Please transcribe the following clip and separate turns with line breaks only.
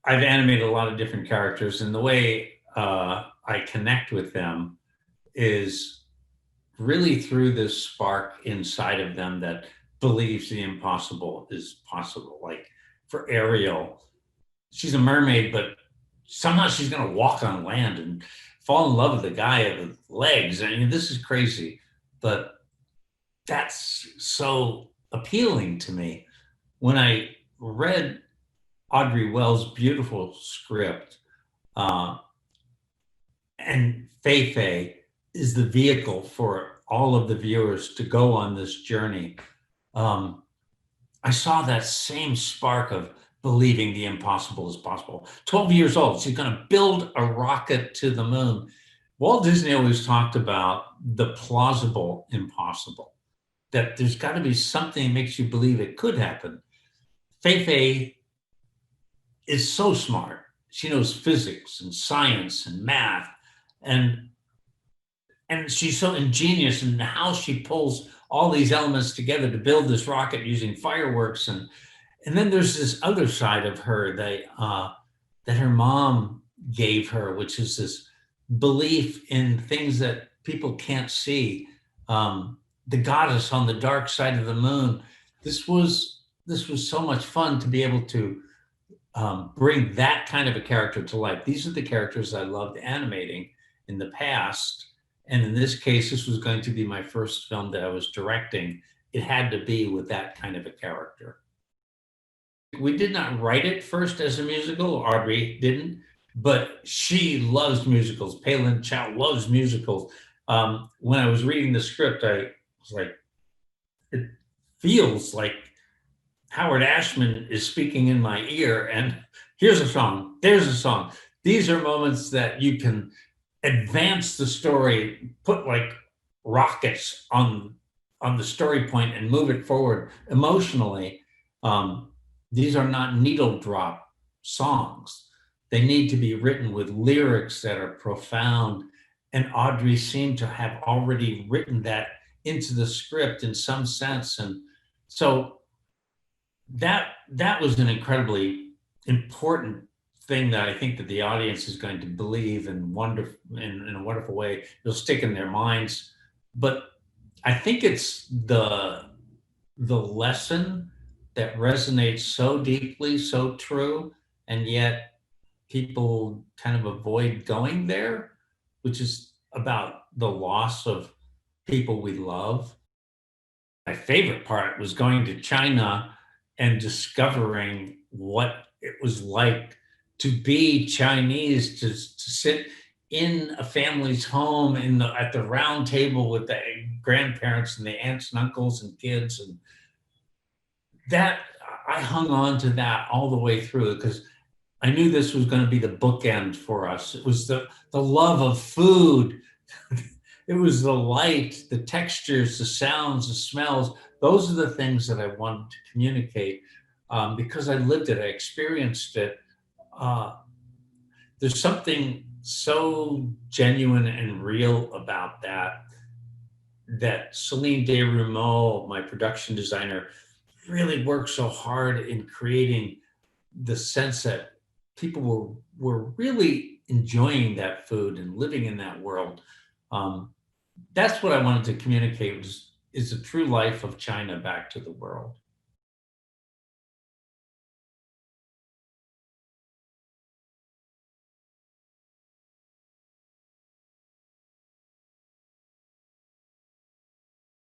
I've animated a lot of different characters, and the way I connect with them is really through this spark inside of them that believes the impossible is possible. Like for Ariel, she's a mermaid, but somehow she's going to walk on land and fall in love with the guy with legs. I mean, this is crazy, but that's so appealing to me. When I read Audrey Wells' beautiful script, uh, and Fei is the vehicle for all of the viewers to go on this journey. Um, I saw that same spark of believing the impossible is possible. 12 years old, she's going to build a rocket to the moon. Walt Disney always talked about the plausible impossible, that there's got to be something that makes you believe it could happen. Fei is so smart. She knows physics and science and math, and she's so ingenious in how she pulls all these elements together to build this rocket using fireworks. And then there's this other side of her that her mom gave her, which is this belief in things that people can't see. The goddess on the dark side of the moon. This was so much fun to be able to bring that kind of a character to life. These are the characters I loved animating in the past. And in this case, this was going to be my first film that I was directing. It had to be with that kind of a character. We did not write it first as a musical. Audrey didn't, but she loves musicals. Palin Chow loves musicals. When I was reading the script, I was like, it feels like Howard Ashman is speaking in my ear, and here's a song, there's a song. These are moments that you can advance the story, put like rockets on the story point and move it forward emotionally. These are not needle drop songs. They need to be written with lyrics that are profound. And Audrey seemed to have already written that into the script in some sense. And so that was an incredibly important thing that I think that the audience is going to believe and wonder in a wonderful way. It'll stick in their minds. But I think it's the lesson that resonates so deeply, so true, and yet people kind of avoid going there, which is about the loss of people we love. My favorite part was going to China and discovering what it was like to be Chinese, to sit in a family's home at the round table with the grandparents and the aunts and uncles and kids. And that I hung on to that all the way through because I knew this was going to be the bookend for us. It was the love of food. It was the light, the textures, the sounds, the smells. Those are the things that I wanted to communicate because I lived it, I experienced it. Uh, there's something so genuine and real about that Celine Desrumeaux, my production designer, really worked so hard in creating the sense that people were really enjoying that food and living in that world. That's what I wanted to communicate is the true life of China back to the world.